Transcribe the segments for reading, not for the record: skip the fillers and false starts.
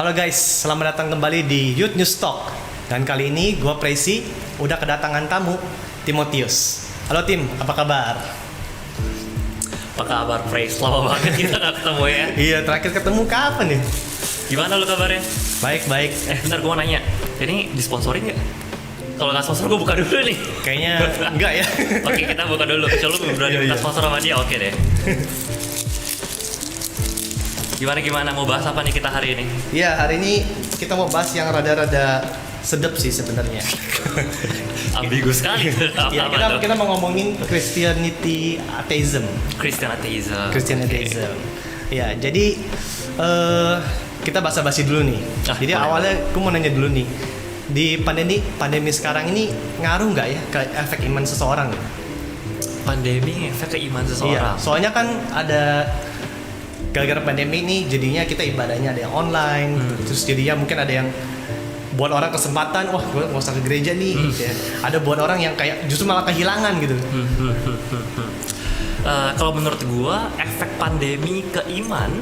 Halo guys, selamat datang kembali di Youth News Talk. Dan kali ini gue Presi udah kedatangan tamu, Timotius. Halo Tim, apa kabar? Apa kabar, Pres? Lama banget kita gak ketemu ya. Iya, terakhir ketemu kapan nih? Gimana lu kabarnya? Baik. Bentar gue mau nanya. Ini disponsorin gak? Kalau gak sponsor gue buka dulu nih. Kayaknya enggak ya. Oke, kita buka dulu. Kecuali lu berani minta sponsor sama dia, oke deh. Gimana? Mau bahas apa nih kita hari ini? Iya, hari ini kita mau bahas yang rada-rada sedep sih sebenarnya. Ambigu sekali. Iya, kita mau ngomongin Christianity atheism. Christian atheism. Ya, jadi kita basa-basi dulu nih. Jadi boleh. awalnya aku mau nanya dulu nih. Di pandemi sekarang ini ngaruh nggak ya ke efek iman seseorang? Pandemi efek ke iman Iya, seseorang. soalnya kan ada gara-gara pandemi ini jadinya kita ibadahnya ada yang online, terus jadinya mungkin ada yang buat orang kesempatan, wah gue nggak usah ke gereja nih, gitu ya. Ada buat orang yang kayak justru malah kehilangan gitu. Kalau menurut gua efek pandemi ke iman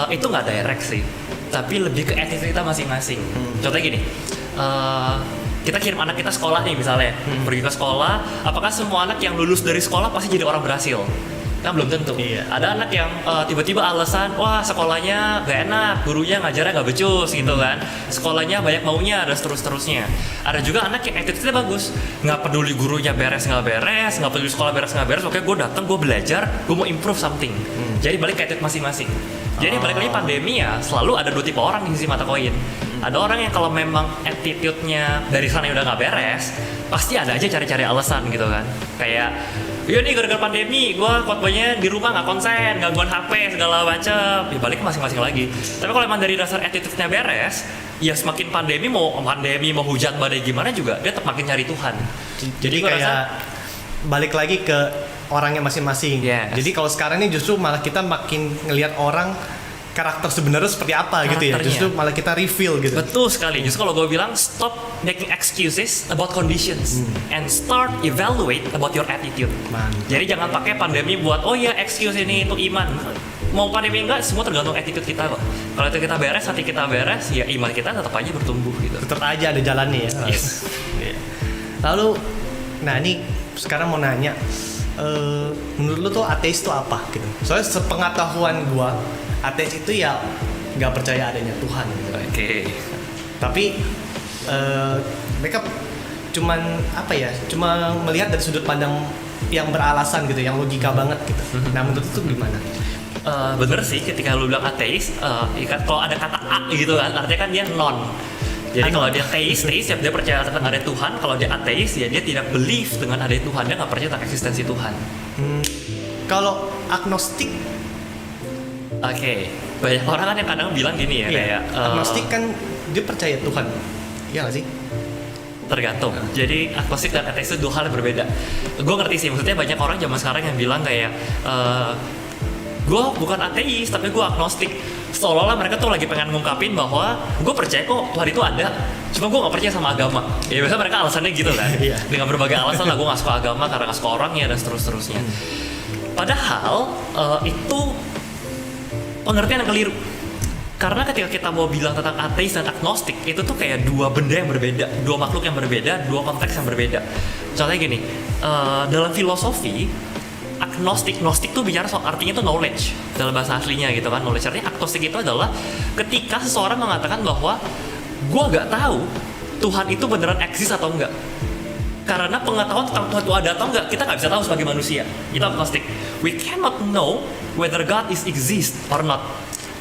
itu nggak direct sih, tapi lebih ke attitude kita masing-masing. Contohnya gini, kita kirim anak kita sekolah nih misalnya, pergi ke sekolah, apakah semua anak yang lulus dari sekolah pasti jadi orang berhasil? Kan belum tentu. Iya. Ada anak yang tiba-tiba alasan, wah sekolahnya gak enak, gurunya ngajarnya gak becus gitu kan, sekolahnya banyak maunya, dan seterusnya. Ada juga anak yang attitude-nya bagus, nggak peduli gurunya beres nggak beres, nggak peduli sekolah beres nggak beres, oke gue datang, gue belajar, gue mau improve something. Jadi balik ke attitude masing-masing. Jadi balik lagi pandemi ya, selalu ada dua tipe orang di sisi mata koin. Ada orang yang kalau memang attitude-nya dari sana udah nggak beres, pasti ada aja cari-cari alasan gitu kan. Kayak, iya nih gara-gara pandemi, gue khotbahnya di rumah nggak konsen, gangguan HP segala macem. Ya balik ke masing-masing lagi. Tapi kalau emang dari dasar attitude-nya beres, ya semakin pandemi mau hujan badai gimana juga, dia tetap makin nyari Tuhan. Jadi gua kayak balik lagi ke orangnya masing-masing. Yes. Jadi kalau sekarang ini justru malah kita makin ngelihat orang karakter sebenarnya seperti apa gitu ya. Karakternya. Justru malah kita reveal gitu. Betul sekali. Justru kalau gue bilang stop making excuses about conditions and start evaluate about your attitude. Mantap. Jadi jangan pakai pandemi buat oh ya excuse ini itu iman. Mau pandemi enggak, semua tergantung attitude kita kok. Kalau itu kita beres, hati kita beres, ya iman kita tetap aja bertumbuh gitu. Tetap aja ada jalannya ya. Yes. Iya. Lalu, nah ini sekarang mau nanya, menurut lu tuh ateis tuh apa gitu? Soalnya sepengetahuan gua, ateis itu ya nggak percaya adanya Tuhan gitu. Oke. Tapi mereka cuman apa ya? Cuma melihat dari sudut pandang yang beralasan gitu, yang logika banget gitu. Nah menurut itu gimana? Bener sih ketika lu bilang ateis, kalau ada kata A gitu kan, artinya kan dia non. Jadi kalau dia teis ya dia percaya tentang ada Tuhan. Kalau dia ateis ya dia tidak believe dengan ada Tuhan, dia nggak percaya tentang eksistensi Tuhan. Kalau agnostik, Oke. Banyak orang kan yang kadang bilang gini ya, kayak agnostik kan dia percaya Tuhan, iya nggak sih? tergantung. Jadi agnostik dan ateis itu dua hal yang berbeda. Gue ngerti sih, maksudnya banyak orang zaman sekarang yang bilang kayak gue bukan ateis tapi gue agnostik. Seolah-olah mereka tuh lagi pengen ngungkapin bahwa gue percaya kok Tuhan itu ada, cuma gue nggak percaya sama agama. Ya biasanya mereka alasannya gitu kan, dengan berbagai alasan lah, gue nggak suka agama karena nggak suka orangnya dan seterusnya. Padahal itu pengertian yang keliru. Karena ketika kita mau bilang tentang ateis dan agnostik, itu tuh kayak dua benda yang berbeda, dua makhluk yang berbeda, dua konteks yang berbeda. Contohnya gini, dalam filosofi, gnostik tuh bicara soal artinya itu knowledge dalam bahasa aslinya gitu kan. Knowledge artinya agnostik itu adalah ketika seseorang mengatakan bahwa gua nggak tahu Tuhan itu beneran eksis atau enggak. Karena pengetahuan tentang Tuhan itu ada atau enggak kita nggak bisa tahu sebagai manusia. Itu agnostik. We cannot know whether God is exist or not.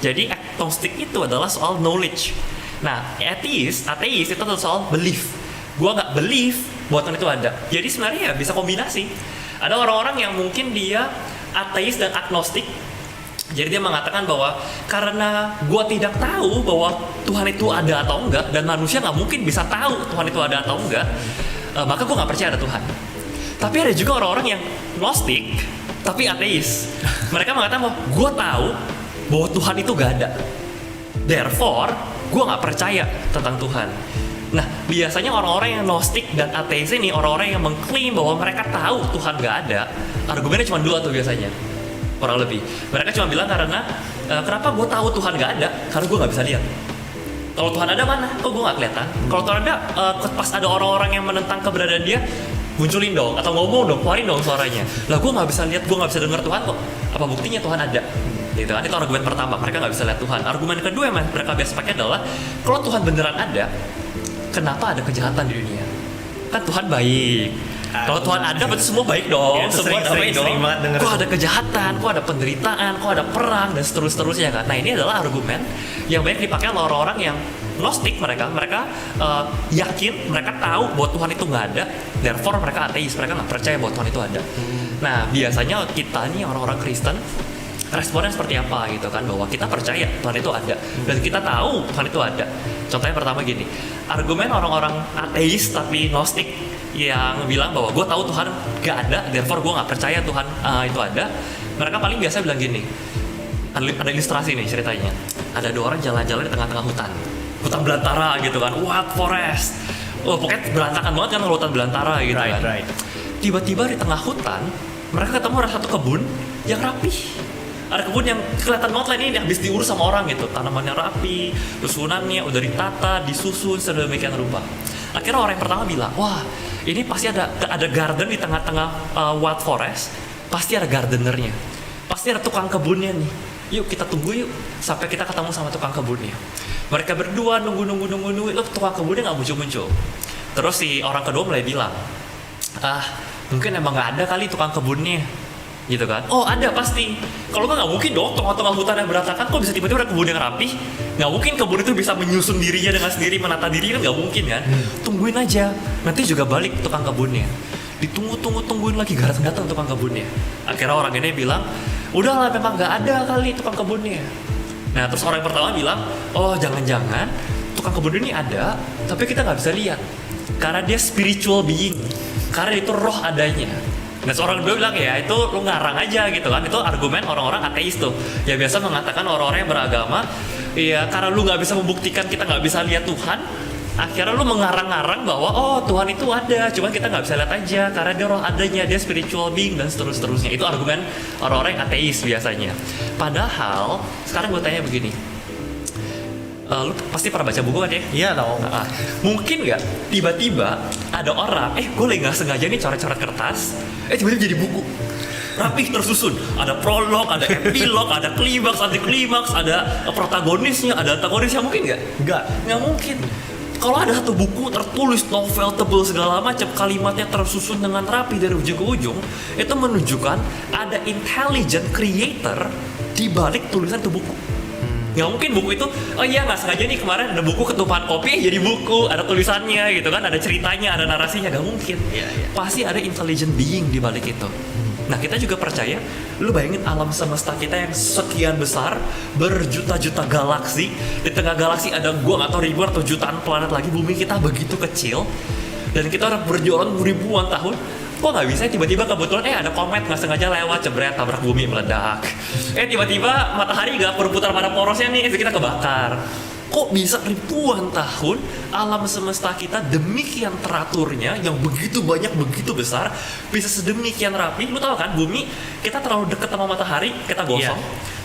Jadi agnostik itu adalah soal knowledge. Nah, ateis itu adalah soal belief. Gua nggak believe bahwa Tuhan itu ada. Jadi sebenarnya ya bisa kombinasi. Ada orang-orang yang mungkin dia ateis dan agnostik. Jadi dia mengatakan bahwa karena gua tidak tahu bahwa Tuhan itu ada atau enggak, dan manusia nggak mungkin bisa tahu Tuhan itu ada atau enggak, maka gua nggak percaya ada Tuhan. Tapi ada juga orang-orang yang gnostik tapi ateis. Mereka mengatakan bahwa gua tahu bahwa Tuhan itu gak ada, therefore gue gak percaya tentang Tuhan. Nah biasanya orang-orang yang gnostik dan ateis ini, orang-orang yang mengklaim bahwa mereka tahu Tuhan gak ada, argumennya cuma dua tuh biasanya, kurang lebih. Mereka cuma bilang karena kenapa gue tahu Tuhan gak ada, karena gue gak bisa lihat. Kalau Tuhan ada mana? Kok gue nggak kelihatan? Kalau Tuhan ada, pas ada orang-orang yang menentang keberadaan dia, munculin dong atau ngomong dong, keluarin dong suaranya. Lah gue nggak bisa lihat, gue nggak bisa dengar Tuhan kok. Apa buktinya Tuhan ada? Gitu kan? Itu argumen pertama. Mereka nggak bisa lihat Tuhan. Argumen kedua yang mereka biasa pakai adalah kalau Tuhan beneran ada, kenapa ada kejahatan di dunia? Kan Tuhan baik. Kalau Tuhan ada berarti semua baik dong, Ya, semua damai dong. sering banget denger Kok itu. ada kejahatan, kok ada penderitaan, kok ada perang dan seterusnya kan. Nah ini adalah argumen yang banyak dipakai oleh orang-orang yang Gnostik. Mereka yakin, mereka tahu bahwa Tuhan itu nggak ada, therefore mereka ateis, mereka nggak percaya bahwa Tuhan itu ada. Nah biasanya kita nih orang-orang Kristen responnya seperti apa gitu kan, bahwa kita percaya Tuhan itu ada dan kita tahu Tuhan itu ada. Contohnya pertama gini, argumen orang-orang ateis tapi Gnostik yang bilang bahwa gue tahu Tuhan gak ada, therefore gue gak percaya Tuhan itu ada. Mereka paling biasa bilang gini, ada ilustrasi nih ceritanya. Ada dua orang jalan-jalan di tengah-tengah hutan belantara gitu kan, wild forest. Oh pokoknya berantakan banget kan hutan belantara gitu kan. Right. Tiba-tiba di tengah hutan mereka ketemu ada satu kebun yang rapih. Ada kebun yang kelihatan banget lah ini habis diurus sama orang gitu, tanamannya rapi, susunannya udah ditata, disusun sedemikian rupa. Akhirnya orang yang pertama bilang, wah ini pasti ada garden di tengah-tengah wild forest, pasti ada gardenernya, pasti ada tukang kebunnya nih. Yuk kita tunggu yuk sampai kita ketemu sama tukang kebunnya. Mereka berdua nunggu, lo tukang kebunnya nggak muncul. Terus si orang kedua mulai bilang, mungkin emang nggak ada kali tukang kebunnya. Gitu kan, oh ada pasti. Kalau nggak mungkin dong tengah-tengah hutan yang berantakan kok bisa tiba-tiba ada kebun yang rapi. Nggak mungkin kebun itu bisa menyusun dirinya dengan sendiri, menata diri kan nggak mungkin kan. Tungguin aja, nanti juga balik tukang kebunnya. Tungguin lagi, gak datang tukang kebunnya. Akhirnya orang ini bilang, udahlah memang nggak ada kali tukang kebunnya. Nah terus orang yang pertama bilang, oh jangan-jangan tukang kebun ini ada tapi kita nggak bisa lihat karena dia spiritual being, karena itu roh adanya. Nah seorang kedua bilang ya itu lu ngarang aja gitu kan. Itu argumen orang-orang ateis tuh ya, biasa mengatakan orang-orang yang beragama ya karena lu nggak bisa membuktikan kita nggak bisa lihat Tuhan, akhirnya lu mengarang-arang bahwa oh Tuhan itu ada, cuman kita nggak bisa lihat aja karena dia roh adanya, dia spiritual being dan seterusnya. Itu argumen orang-orang yang ateis biasanya. Padahal sekarang gue tanya begini, lu pasti pernah baca buku kan ya? Iya dong. Mungkin nggak tiba-tiba ada orang, gue lagi nggak sengaja nih coret-coret kertas, tiba-tiba jadi buku rapih tersusun, ada prolog, ada epilog, ada klimaks, antiklimaks, ada protagonisnya, ada antagonisnya. Mungkin nggak mungkin. Kalau ada satu buku tertulis novel tebel segala macam, kalimatnya tersusun dengan rapi dari ujung ke ujung, itu menunjukkan ada intelligent creator di balik tulisan itu buku. Nggak mungkin buku itu, oh iya nggak sengaja nih kemarin ada buku ketumpahan kopi jadi buku, ada tulisannya gitu kan, ada ceritanya, ada narasinya. Nggak mungkin. Pasti ada intelligent being di balik itu. Nah kita juga percaya, lu bayangin alam semesta kita yang sekian besar, berjuta-juta galaksi, di tengah galaksi ada gua nggak tahu ribuan atau jutaan planet lagi, bumi kita begitu kecil, dan kita udah berjalan ribuan tahun. Kok nggak bisa tiba-tiba kebetulan ada komet nggak sengaja lewat, jebret, tabrak bumi, meledak. Tiba-tiba matahari nggak berputar pada porosnya nih, kita kebakar. Kok bisa ribuan tahun alam semesta kita demikian teraturnya, yang begitu banyak, begitu besar, bisa sedemikian rapi. Lu tahu kan bumi kita terlalu dekat sama matahari, kita gosong.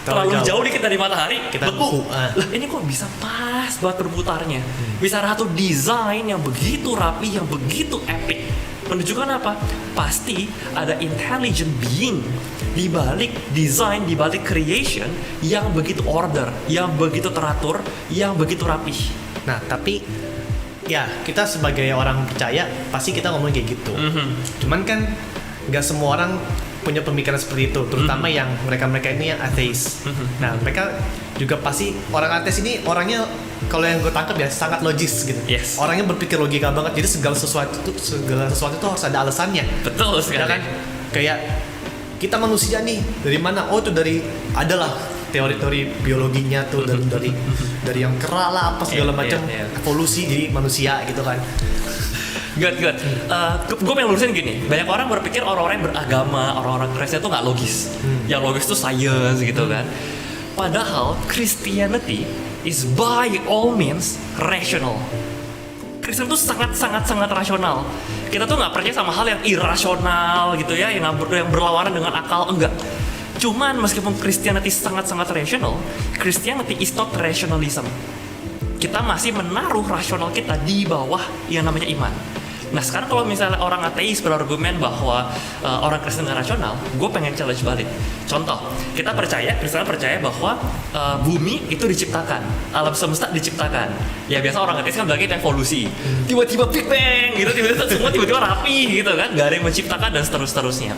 Terlalu jauh dikit dari matahari, kita beku. Lah ini kok bisa pas buat berputarnya. Bisa ratu desain yang begitu rapi, yang begitu epic. Menunjukkan apa? Pasti ada intelligent being di balik desain, di balik creation yang begitu order, yang begitu teratur, yang begitu rapih. Nah, tapi ya kita sebagai orang percaya pasti kita ngomong kayak gitu. Cuman kan nggak semua orang punya pemikiran seperti itu, terutama yang mereka-mereka ini yang ateis. Nah, mereka juga pasti, orang ateis ini orangnya kalau yang gue tangkap ya sangat logis gitu. Orangnya berpikir logika banget. Jadi segala sesuatu itu harus ada alasannya. Betul sekali. Kan? Kayak kita manusia nih dari mana? Oh itu dari, adalah teori-teori biologinya tuh dari yang kera lah apa segala macam, evolusi jadi manusia gitu kan. Good. Gue pengen lurusin gini. Banyak orang berpikir orang-orang yang beragama, orang-orang Kristen itu nggak logis. Yang logis itu science gitu kan. Padahal Christianity is by all means rational. Kristen itu sangat rasional. Kita tuh nggak percaya sama hal yang irasional gitu ya, yang berlawanan dengan akal, enggak. Cuman meskipun Christianity sangat rational, Christianity is not rationalism. kita masih menaruh rasional kita di bawah yang namanya iman. Nah sekarang kalau misalnya orang ateis berargumen bahwa orang Kristen nggak rasional, gue pengen challenge balik. Contoh, Kristen percaya bahwa bumi itu diciptakan, alam semesta diciptakan. Ya biasa orang ateis kan bilangnya itu evolusi. Tiba-tiba Big Bang gitu, semua tiba-tiba rapi gitu kan, nggak ada yang menciptakan dan seterusnya.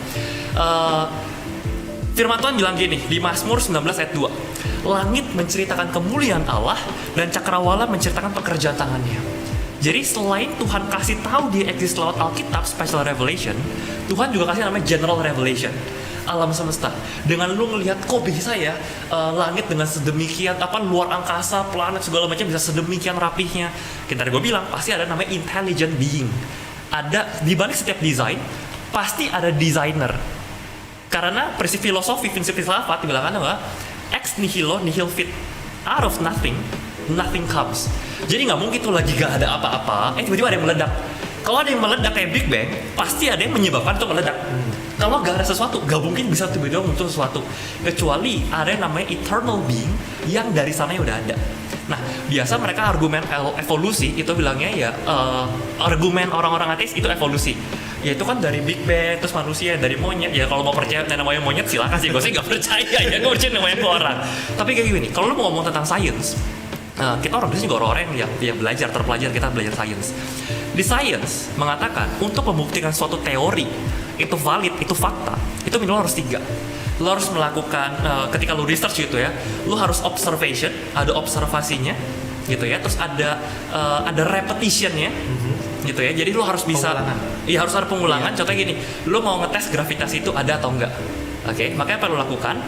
Firman Tuhan bilang gini di Mazmur 19 ayat 2, langit menceritakan kemuliaan Allah dan cakrawala menceritakan pekerjaan tangannya. Jadi selain Tuhan kasih tahu dia eksis lewat Alkitab, special revelation, Tuhan juga kasih namanya general revelation, alam semesta. Dengan lu ngelihat kok bisa ya langit dengan sedemikian luar angkasa, planet segala macam bisa sedemikian rapihnya. Kita tadi gue bilang pasti ada namanya intelligent being. Ada di balik setiap desain pasti ada designer. Karena prinsip filosofi, prinsip filsafat dibilang bahwa ex nihilo nihil fit, out of nothing comes. Jadi nggak mungkin tuh lagi gak ada apa-apa, tiba-tiba ada yang meledak. Kalau ada yang meledak kayak Big Bang, pasti ada yang menyebabkan itu meledak. Kalau gak ada sesuatu, gak mungkin bisa tiba-tiba muncul sesuatu. Kecuali ada yang namanya eternal being yang dari sananya udah ada. Nah, biasa mereka argumen evolusi itu bilangnya ya argumen orang-orang ateis itu evolusi. Ya itu kan dari Big Bang, terus manusia dari monyet. Ya kalau mau percaya namanya monyet silakan sih, gue sih gak percaya ya, gue percaya namanya orang. Tapi kayak gini, kalau lu mau ngomong tentang sains, kita orang biasanya juga orang yang belajar, terpelajar, kita belajar sains. Di sains mengatakan untuk membuktikan suatu teori itu valid, itu fakta, itu minimal harus 3. Lo harus melakukan ketika lo research gitu ya, lo harus observation, ada observasinya gitu ya, terus ada repetitionnya gitu ya. Jadi lo harus bisa, iya harus ada pengulangan. Contohnya gini, lo mau ngetes gravitasi itu ada atau enggak. Oke, makanya apa lo lakukan?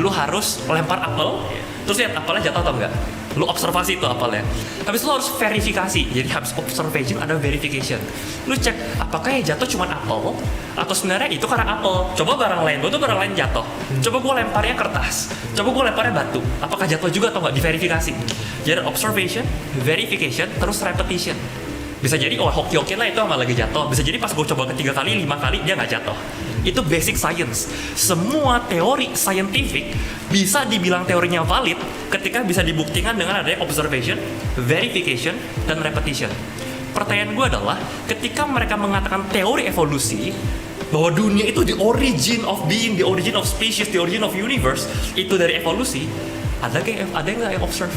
Lo harus lempar apel, terus lihat apelnya jatuh atau enggak. Lu observasi itu apelnya. Habis lu harus verifikasi. Jadi habis observation ada verification. Lu cek apakah yang jatuh cuma apel atau sebenarnya itu karena apel. Coba barang lain, gua tuh barang lain jatuh. Coba gua lemparnya kertas. Coba gua lemparnya batu. Apakah jatuh juga atau enggak? Diverifikasi. Jadi observation, verification, terus repetition. Bisa jadi hoki-hoki lah itu sama lagi jatuh. Bisa jadi pas gua coba ketiga kali, 5 kali dia nggak jatuh. Itu basic science. Semua teori scientific bisa dibilang teorinya valid ketika bisa dibuktikan dengan adanya observation, verification, dan repetition. Pertanyaan gue adalah, ketika mereka mengatakan teori evolusi, bahwa dunia itu the origin of being, the origin of species, the origin of universe, itu dari evolusi, ada nggak yang observe?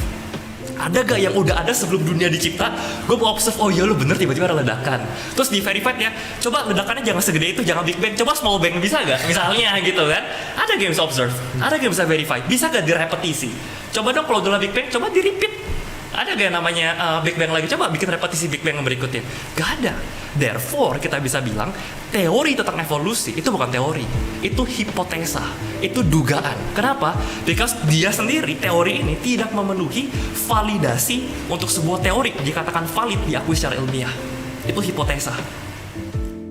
Ada gak yang udah ada sebelum dunia dicipta? Gue mau observe, oh iya lu bener tiba-tiba ada ledakan. Terus di verified ya, coba ledakannya jangan segede itu, jangan Big Bang, coba small bang bisa gak? Misalnya gitu kan. Ada gak yang bisa observe? Ada gak yang bisa verify? Bisa gak direpetisi? Coba dong kalau udah Big Bang, coba di repeat. Ada gak yang namanya Big Bang lagi? Coba bikin repetisi Big Bang yang berikutnya. Gak ada. Therefore kita bisa bilang teori tentang evolusi itu bukan teori, itu hipotesa, itu dugaan. Kenapa? Because dia sendiri teori ini tidak memenuhi validasi untuk sebuah teori dikatakan valid diakui secara ilmiah. Itu hipotesa.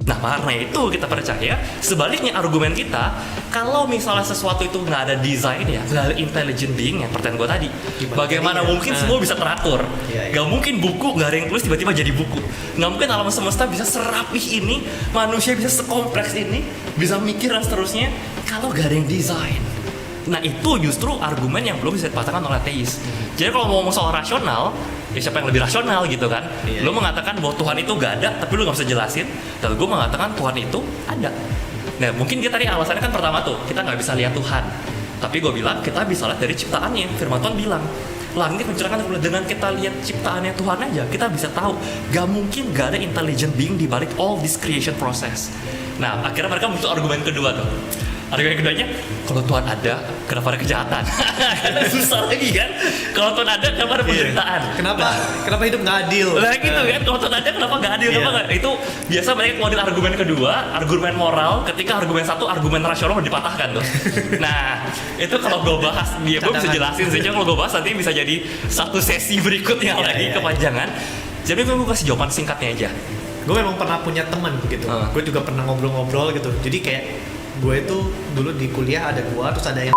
Nah karena itu kita percaya sebaliknya argumen kita, kalau misalnya sesuatu itu nggak ada desain ya, nggak ada intelligent being ya, pertanyaan gue tadi, bagaimana mungkin semua bisa teratur? Nggak mungkin buku nggak ada yang tulis tiba-tiba jadi buku, nggak mungkin alam semesta bisa serapih ini, manusia bisa sekompleks ini, bisa mikir dan seterusnya kalau nggak ada yang desain. Nah itu justru argumen yang belum bisa dipatahkan oleh ateis. Jadi kalau mau ngomong soal rasional, ya siapa yang lebih rasional gitu kan? Lu mengatakan bahwa Tuhan itu gak ada, tapi lu gak bisa jelasin. Dan gue mengatakan Tuhan itu ada. Nah mungkin kita tadi alasannya kan pertama tuh, kita gak bisa lihat Tuhan. Tapi gue bilang kita bisa lihat dari ciptaannya. Firman Tuhan bilang, langit mencerahkan dengan kita lihat ciptaannya Tuhan aja, kita bisa tahu gak mungkin gak ada intelligent being di balik all this creation process. Nah akhirnya mereka muncul argumen kedua tuh. Argumen keduanya, kalau Tuhan ada, kenapa ada kejahatan? Susah lagi kan? Kalau Tuhan ada, kenapa ada penderitaan? Kenapa hidup nggak adil? Nah gitu kan, kalau Tuhan ada, kenapa nggak adil? Kenapa nggak? Itu biasa mereka keluarin argumen kedua, argumen moral, ketika argumen satu, argumen rasional dipatahkan tuh. Nah, itu kalau gue bahas, gue bisa jelasin sih, kalau gue bahas nanti bisa jadi satu sesi berikutnya lagi, kepanjangan. Jadi gue kasih jawaban singkatnya aja. Gue memang pernah punya teman gitu, gue juga pernah ngobrol-ngobrol gitu, jadi kayak gue itu dulu di kuliah ada gue, terus ada yang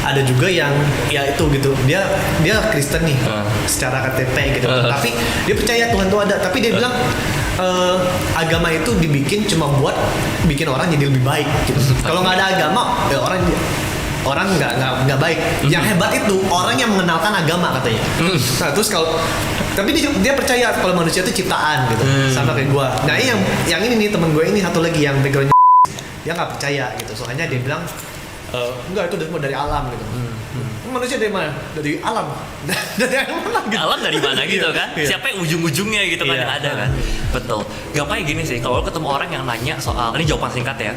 ada juga yang ya itu gitu, dia Kristen nih secara KTP gitu, tapi dia percaya Tuhan itu ada, tapi dia bilang agama itu dibikin cuma buat bikin orang jadi lebih baik gitu. Kalau nggak ada agama ya orang nggak baik. Yang hebat itu orang yang mengenalkan agama katanya. Nah terus kalau tapi dia percaya kalau manusia itu ciptaan gitu, sama kayak gue. Nah yang ini nih temen gue ini satu lagi yang backgroundnya dia nggak percaya gitu, soalnya dia bilang enggak, itu semua dari alam gitu. Manusia dari mana? Dari alam. Dari mana gitu? Alam dari mana gitu kan? Iya. Siapa yang ujung-ujungnya gitu kan yang ada kan? Betul. Gampangnya gini sih, kalau ketemu orang yang nanya soal, ini jawaban singkat ya,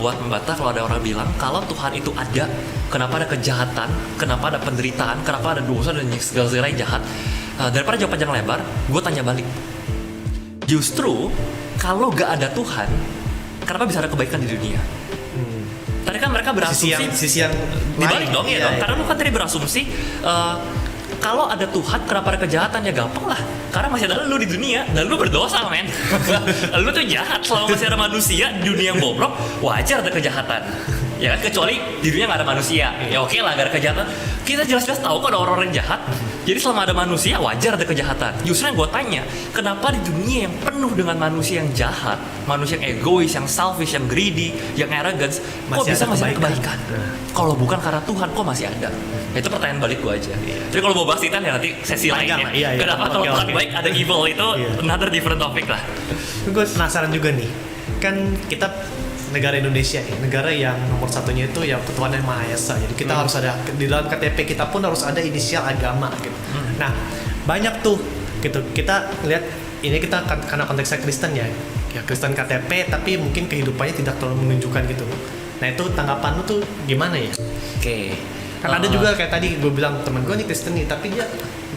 buat membantah kalau ada orang bilang kalau Tuhan itu ada, kenapa ada kejahatan, kenapa ada penderitaan, kenapa ada dosa dan segala yang jahat, daripada jawab panjang lebar, gue tanya balik. Justru kalau gak ada Tuhan, kenapa bisa ada kebaikan di dunia? Tadi kan mereka berasumsi sisi yang dibalik dong ya iya, dong. iya. Karena lu kan tadi berasumsi kalau ada Tuhan kenapa ada kejahatan, ya gampang lah. Karena masih ada lu di dunia dan lu berdosa men. Lu tuh jahat, selama masih ada manusia di dunia yang bobrok, wajar ada kejahatan. Ya kan, kecuali di dunia nggak ada manusia. Ya oke lah, nggak ada kejahatan. Kita jelas-jelas tahu kok ada orang-orang jahat. Jadi selama ada manusia wajar ada kejahatan. Justru yang gue tanya, kenapa di dunia yang penuh dengan manusia yang jahat, manusia yang egois, yang selfish, yang greedy, yang arrogance, kok bisa masih ada kebaikan? Kalau bukan karena Tuhan, kok masih ada? Itu pertanyaan balik gue aja. Jadi kalau mau bahas Titan ya nanti sesi lain ya. Iya. Kenapa kalau Tuhan baik ada evil itu another different topic lah. Gue penasaran juga nih, kan kita negara Indonesia nih, negara yang nomor satunya itu yang ketuhanan yang Maha Esa. Jadi kita harus ada, di dalam KTP kita pun harus ada inisial agama gitu. Nah, banyak tuh gitu. Kita lihat ini kita karena konteksnya Kristen ya Kristen KTP, tapi mungkin kehidupannya tidak terlalu menunjukkan gitu. Nah, itu tanggapan lu tuh gimana ya? Oke. Kan ada juga kayak tadi gue bilang, temen gue nih Kristen nih, tapi dia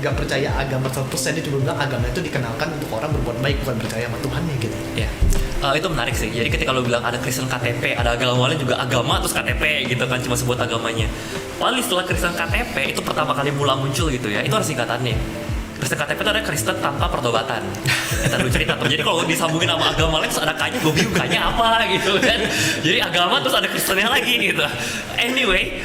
gak percaya agama 100%. Dia cuma bilang agama itu dikenalkan untuk orang berbuat baik, bukan percaya sama Tuhannya gitu. Ya, itu menarik sih. Jadi ketika lo bilang ada Kristen KTP, ada agama lain juga agama terus KTP gitu kan, cuma sebut agamanya. Paling setelah Kristen KTP itu pertama kali mula muncul gitu ya, itu ada singkatannya. Kristen KTP itu ada Kristen tanpa pertobatan. Kita dulu cerita tuh. Jadi kalau disambungin sama agama lain terus ada kayaknya, gue bingung kayaknya apa gitu kan. Jadi agama terus ada Kristennya lagi gitu. Anyway,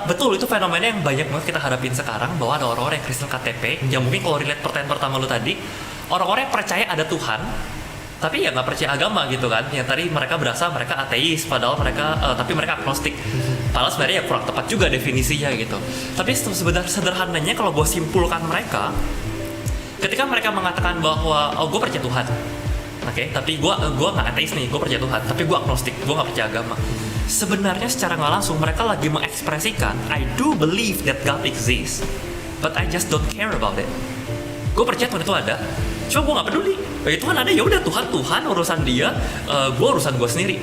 betul itu fenomena yang banyak banget kita hadapin sekarang, bahwa ada orang-orang yang Kristen KTP yang mungkin kalau relate pertanyaan pertama lu tadi, orang-orang yang percaya ada Tuhan tapi ya nggak percaya agama gitu kan. Yang tadi mereka berasa mereka ateis padahal mereka tapi mereka agnostik. Padahal sebenarnya ya kurang tepat juga definisinya gitu. Tapi sebenarnya sederhananya kalau gue simpulkan mereka, ketika mereka mengatakan bahwa gue percaya Tuhan, oke, tapi gue nggak ateis nih, gue percaya Tuhan, tapi gue agnostik, gue nggak percaya agama. Sebenarnya secara nggak langsung mereka lagi mengekspresikan I do believe that God exists, but I just don't care about it. Gue percaya Tuhan itu ada, cuma gue nggak peduli. Bagi Tuhan ada, ya udah Tuhan urusan dia, gue urusan gue sendiri.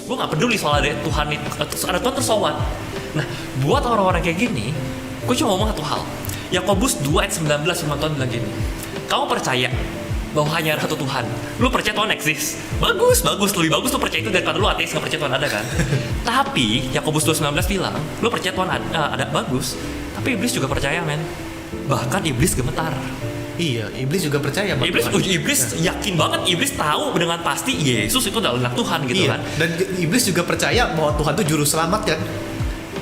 Gue nggak peduli soal ada Tuhan itu, ada Tuhan terus so what? Nah, buat orang-orang kayak gini, gue cuma ngomong satu hal. Yakobus 2 ayat 19 firman Tuhan bilang gini, kamu percaya bahwa hanya ada satu Tuhan, lu percaya Tuhan eksis, bagus, lebih bagus lu percaya itu daripada lu ateis nggak percaya Tuhan ada kan. Tapi Yakobus 2:19 bilang, lu percaya Tuhan ada bagus, tapi iblis juga percaya men, bahkan iblis gemetar. Iya, iblis juga percaya. Iblis yakin banget, iblis tahu dengan pasti Yesus itu adalah anak Tuhan gitu kan. Dan iblis juga percaya bahwa Tuhan itu juru selamat kan.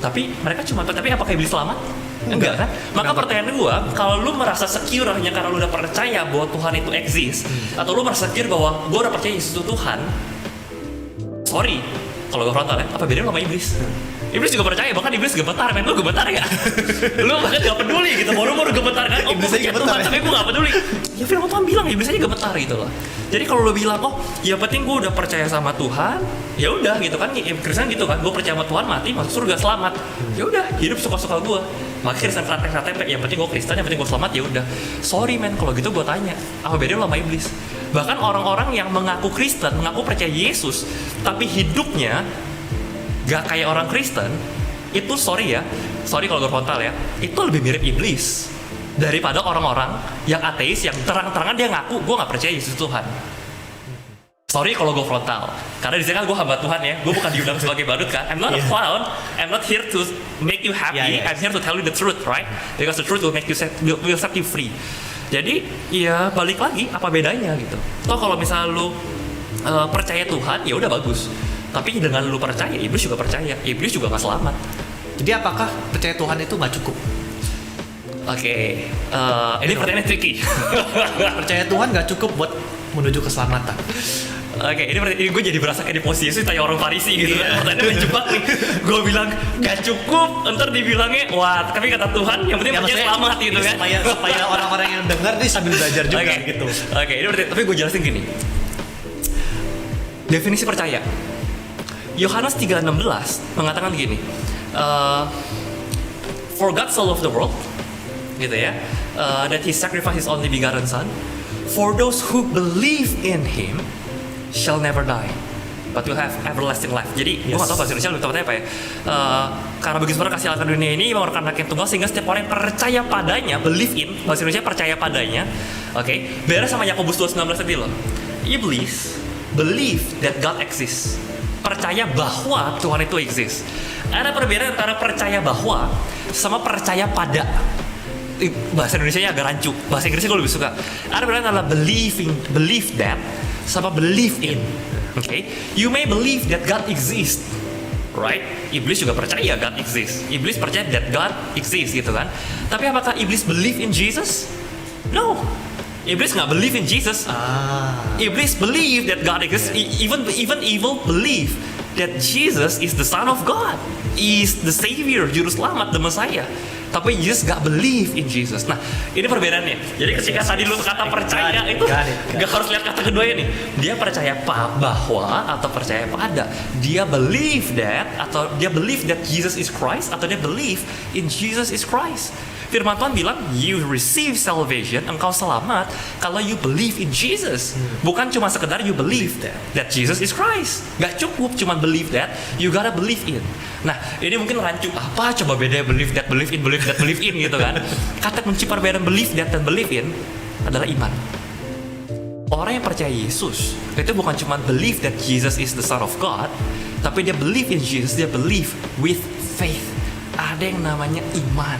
Tapi mereka cuma, tapi apakah iblis selamat? Enggak kan? Maka pertanyaan gua, kalau lu merasa secure hanya karena lu udah percaya bahwa Tuhan itu exist, atau lu merasa secure bahwa gua udah percaya Yesus itu Tuhan, sorry, kalau gua frontal ya, apa bedanya sama iblis? Iblis juga percaya, bahkan iblis gemetar, men. Lu gemetar gak? Lu bahkan gak peduli gitu, baru gemetar kan? Oh, iblis aja gemetar Tuhan, tapi gue gak peduli. Ya firman Tuhan bilang, iblis aja gemetar gitu loh. Jadi kalau lu bilang, oh ya penting gue udah percaya sama Tuhan, ya udah gitu kan, Kristen gitu kan, gue percaya sama Tuhan, mati masuk surga selamat. Ya udah, hidup suka-suka gue. Makanya Kristen KTP, yang penting gue Kristen, yang penting gue selamat, ya udah. Sorry men, kalau gitu gue tanya, apa bedanya lo sama iblis? Bahkan orang-orang yang mengaku Kristen, mengaku percaya Yesus, tapi hidupnya gak kayak orang Kristen, itu sorry kalau gue frontal ya, itu lebih mirip iblis daripada orang-orang yang ateis yang terang-terangan dia ngaku gue gak percaya Yesus Tuhan. Sorry kalau gue frontal, karena di sini kan gue hamba Tuhan ya, gue bukan diundang sebagai badut kan. I'm not a clown, I'm not here to make you happy, I'm here to tell you the truth, right? Because the truth will make you will set you free. Jadi ya balik lagi, apa bedanya gitu. Toh kalau misalnya lu percaya Tuhan, ya udah bagus. Tapi dengan lu percaya, iblis juga percaya, iblis juga gak selamat. Jadi apakah percaya Tuhan itu gak cukup? Oke, ini pertanyaan tricky. Percaya Tuhan gak cukup buat menuju keselamatan? Oke, ini gue jadi berasa kayak di posisi tanya orang Farisi gitu kan. Pertanyaannya menjebak nih. Gue bilang gak cukup, ntar dibilangnya wah, tapi kata Tuhan yang penting percaya selamat gitu kan. Supaya orang-orang yang dengar nih sambil belajar juga gitu. Oke, ini berarti tapi gue jelasin gini. Definisi percaya. Yohanes 3:16 mengatakan gini. For God so loved the world, gitu ya, that He sacrificed His only begotten Son. For those who believe in Him shall never die, but will have everlasting life. Jadi gue gak tau bahasa Indonesia lebih tepatnya apa ya. Karena begitu besar kasih Allah ke dunia ini mengeluarkan anak yang tunggal sehingga setiap orang yang percaya padanya, believe in, bahasa Indonesia percaya padanya. Oke, beres sama Yakobus 2:19 tadi loh. Iblis believe that God exists, percaya bahwa Tuhan itu exist. Ada perbedaan antara percaya bahwa sama percaya pada. Bahasa Indonesia-nya agak rancu, bahasa Inggrisnya gue lebih suka. Ada perbedaan antara believe that sama believe in. Okay? You may believe that God exists, right? Iblis juga percaya God exists. Iblis percaya that God exists gitu kan. Tapi apakah iblis believe in Jesus? No. Iblis nggak believe in Jesus. Iblis believe that God exists. Even evil believe that Jesus is the Son of God, is the Savior, Juru Selamat, the Messiah. Tapi Jesus gak believe in Jesus. Nah, ini perbedaannya. Jadi ketika tadi lu kata percaya itu gak harus lihat kata keduanya nih. Dia percaya bahwa atau percaya pada. Dia believe that atau dia believe that Jesus is Christ atau dia believe in Jesus is Christ. Firman Tuhan bilang, you receive salvation, engkau selamat kalau you believe in Jesus. Bukan cuma sekedar you believe that Jesus is Christ. Gak cukup cuma believe that, you gotta believe in. Nah, ini mungkin rancu. Apa coba bedanya believe that, believe in, believe that, believe in gitu kan. Kata kunci perbedaan believe that dan believe in adalah iman. Orang yang percaya Yesus, itu bukan cuma believe that Jesus is the Son of God, tapi dia believe in Jesus, dia believe with faith. Ada yang namanya iman.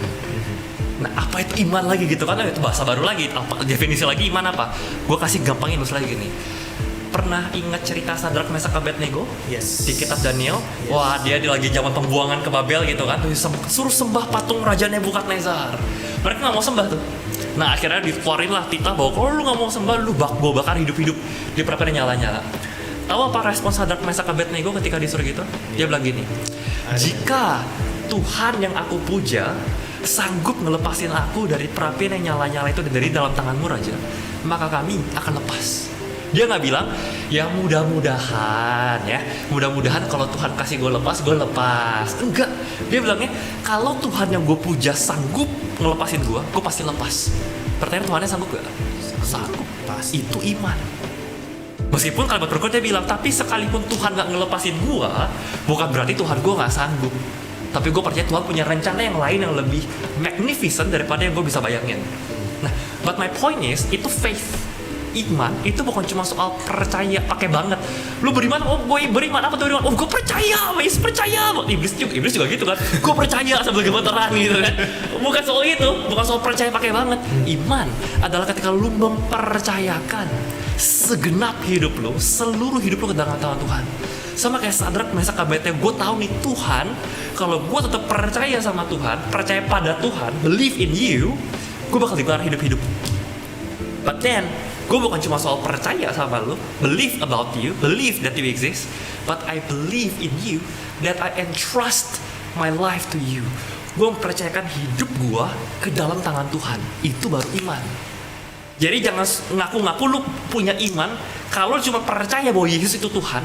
Nah, apa itu iman lagi gitu kan? Itu bahasa baru lagi. Apa definisi lagi iman apa? Gue kasih gampangin lagi gini. Pernah ingat cerita Sadrak, Mesak, Abednego? Yes. Di kitab Daniel. Yes. Wah, dia lagi zaman pembuangan ke Babel gitu kan. Suruh sembah patung Raja Nebukadnezar. Mereka nggak mau sembah tuh. Nah, akhirnya dikeluarin lah titah bahwa kalau lu nggak mau sembah, lu gue bakar hidup-hidup. Di perapnya nyala-nyala. Tahu apa respon Sadrak, Mesak, Abednego ketika disuruh gitu? Dia bilang gini. Jika Tuhan yang aku puja sanggup ngelepasin aku dari perapian yang nyala-nyala itu dari dalam tanganmu Raja, maka kami akan lepas. Dia nggak bilang ya mudah-mudahan kalau Tuhan kasih gue lepas. Enggak, dia bilangnya kalau Tuhan yang gue puja sanggup ngelepasin gue pasti lepas. Pertanyaan Tuhannya sanggup gak? Sanggup. Itu iman. Meskipun kalimat berikutnya bilang tapi sekalipun Tuhan nggak ngelepasin gue, bukan berarti Tuhan gue nggak sanggup. Tapi gue percaya Tuhan punya rencana yang lain yang lebih magnificent daripada yang gue bisa bayangin. Nah, but my point is, itu faith. Iman, itu bukan cuma soal percaya pakai banget. Lu beriman, oh gue beriman, apa tuh beriman? Oh gue percaya, percaya. Iblis juga gitu kan. Gue percaya sambil gemeteran gitu kan. Bukan soal itu, bukan soal percaya pakai banget. Iman adalah ketika lu mempercayakan segenap hidup lu, seluruh hidup lu ke dalam tangan Tuhan. Sama kayak Sadrak, Mesak, Abednego, gue tahu nih Tuhan, kalau gue tetap percaya sama Tuhan, percaya pada Tuhan, believe in you, gue bakal dikeluar hidup-hidup. But then, gue bukan cuma soal percaya sama lu, believe about you, believe that you exist, but I believe in you, that I entrust my life to you. Gue mempercayakan hidup gue ke dalam tangan Tuhan. Itu baru iman. Jadi jangan ngaku-ngaku lu punya iman kalau cuma percaya bahwa Yesus itu Tuhan,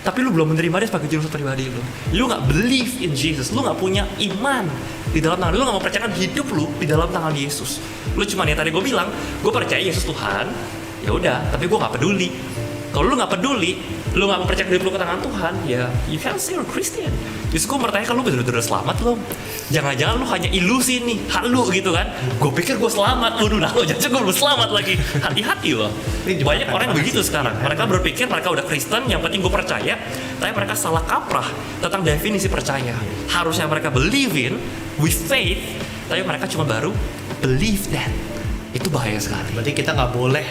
tapi lu belum menerima dia sebagai juru pribadi lu. Lu nggak believe in Jesus, lu nggak punya iman di dalam tangan lu, nggak mau percayakan hidup lu di dalam tangan Yesus. Lu cuma yang tadi gue bilang, gue percaya Yesus Tuhan, ya udah, tapi gue nggak peduli. Kalau lu nggak peduli, lu nggak mempercayakan hidup lu ke tangan Tuhan, ya you can't say you're Christian. Justru gue bertanya, lu bener-bener selamat belum? Jangan-jangan lu hanya ilusi nih, halu gitu kan? Gue pikir gue selamat, waduh nah lo jangan gue belum selamat lagi. Hati-hati loh. Banyak orang yang begitu sekarang. Mereka berpikir mereka udah Kristen, yang penting gue percaya, tapi mereka salah kaprah tentang definisi percaya. Harusnya mereka believe in with faith, tapi mereka cuma baru believe that. Itu bahaya sekali. Berarti kita nggak boleh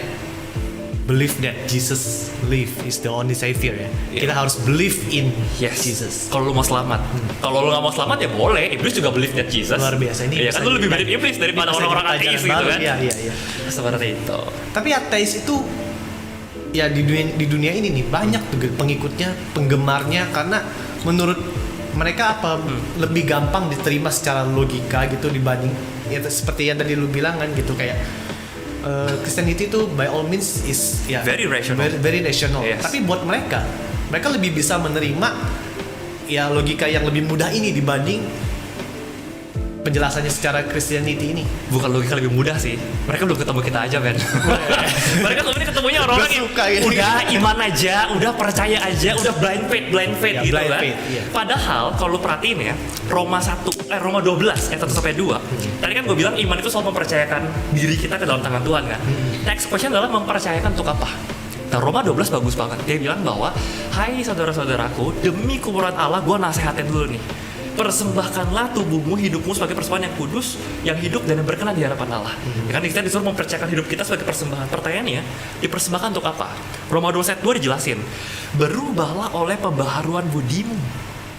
believe that Jesus live is the only savior ya. Kita harus believe in Jesus. Kalau lu mau selamat. Kalau lu nggak mau selamat ya boleh. Iblis juga believe that Jesus. Luar biasa ini. Ya kan lu lebih mirip iblis daripada orang-orang ateis gitu kan. Iya. Seperti itu. Tapi ateis itu ya di dunia ini nih banyak tuh pengikutnya, penggemarnya, karena menurut mereka lebih gampang diterima secara logika gitu dibanding ya seperti yang tadi lu bilang kan gitu, kayak Christianity itu by all means is ya Very rational. very rational. Yes. Tapi buat mereka lebih bisa menerima ya logika yang lebih mudah ini dibanding penjelasannya secara Christianity ini. Bukan logika lebih mudah sih. Mereka belum ketemu kita aja, Ben. Mereka ketemunya orang-orang yang Suka gitu. udah iman aja, udah percaya aja, udah blind faith Ya, gitu blind kan. faith, iya. Padahal kalau lu perhatiin ya, Roma 12 ayat 1 sampai 2. Tadi kan gue bilang iman itu soal mempercayakan diri kita ke dalam tangan Tuhan kan. Next question adalah mempercayakan untuk apa? Nah, Roma 12 bagus banget. Dia bilang bahwa, hai saudara-saudaraku, demi kemurahan Allah, gue nasehatin dulu nih. Persembahkanlah tubuhmu, hidupmu sebagai persembahan yang kudus, yang hidup dan yang berkenan di hadapan Allah. Ya kan kita disuruh mempercayakan hidup kita sebagai persembahan. Pertanyaannya, dipersembahkan untuk apa? Roma 12 ayat 2 dijelasin. Berubahlah oleh pembaharuan budimu,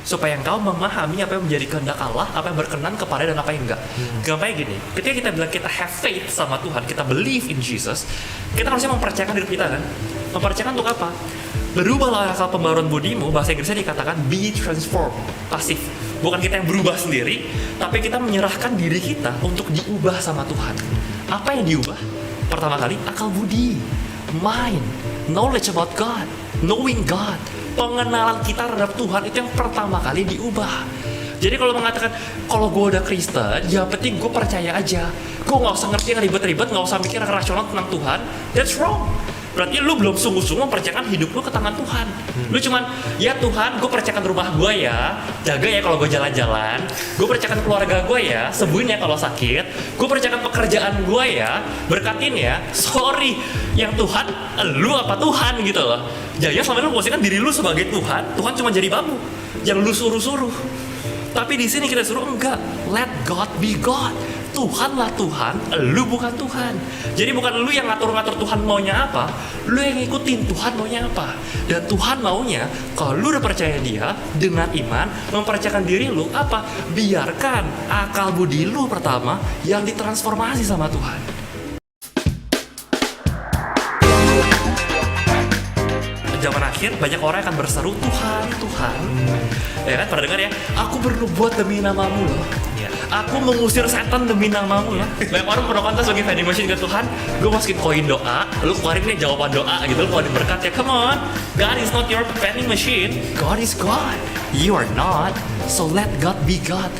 supaya engkau memahami apa yang menjadi kehendak Allah, apa yang berkenan kepada dan apa yang enggak. Gampangnya gini, ketika kita bilang kita have faith sama Tuhan, kita believe in Jesus, kita harusnya mempercayakan diri kita kan. Mempercayakan untuk apa? Berubahlah asal pembaruan budimu, bahasa Inggrisnya dikatakan be transformed, pasif. Bukan kita yang berubah sendiri, tapi kita menyerahkan diri kita untuk diubah sama Tuhan. Apa yang diubah? Pertama kali, akal budi, mind, knowledge about God, knowing God. Pengenalan kita terhadap Tuhan itu yang pertama kali diubah. Jadi kalau mengatakan, kalau gue udah Kristen, ya penting gue percaya aja. Gue gak usah ngerti yang ribet-ribet, gak usah mikir yang rasional tentang Tuhan. That's wrong. Berarti lu belum sungguh-sungguh mempercayakan hidup lu ke tangan Tuhan. Lu cuman, ya Tuhan, gue percayakan rumah gue ya, jaga ya kalau gue jalan-jalan. Gue percayakan keluarga gue ya, sembuhin ya kalau sakit. Gue percayakan pekerjaan gue ya, berkatin ya. Sorry, yang Tuhan, lu apa Tuhan gitu loh. Jadi selama ini lu posisikan diri lu sebagai Tuhan, Tuhan cuma jadi bambu yang lu suruh-suruh. Tapi di sini kita suruh enggak, let God be God. Tuhanlah Tuhan, lu bukan Tuhan. Jadi bukan lu yang ngatur-ngatur Tuhan maunya apa, lu yang ngikutin Tuhan maunya apa. Dan Tuhan maunya, kalau lu udah percaya Dia dengan iman, mempercayakan diri lu apa? Biarkan akal budi lu pertama yang ditransformasi sama Tuhan. Zaman akhir banyak orang akan berseru Tuhan, Tuhan. Ya kan, pernah dengar ya? Aku bernubuat demi namamu loh. Aku mengusir setan demi namamu loh. Banyak orang pernah kontes sebagai vending machine ke Tuhan. Gue masukin koin doa, lu keluarin nih jawaban doa gitu, lu keluarin berkat ya. Come on, God is not your vending machine. God is God. You are not. So let God be God.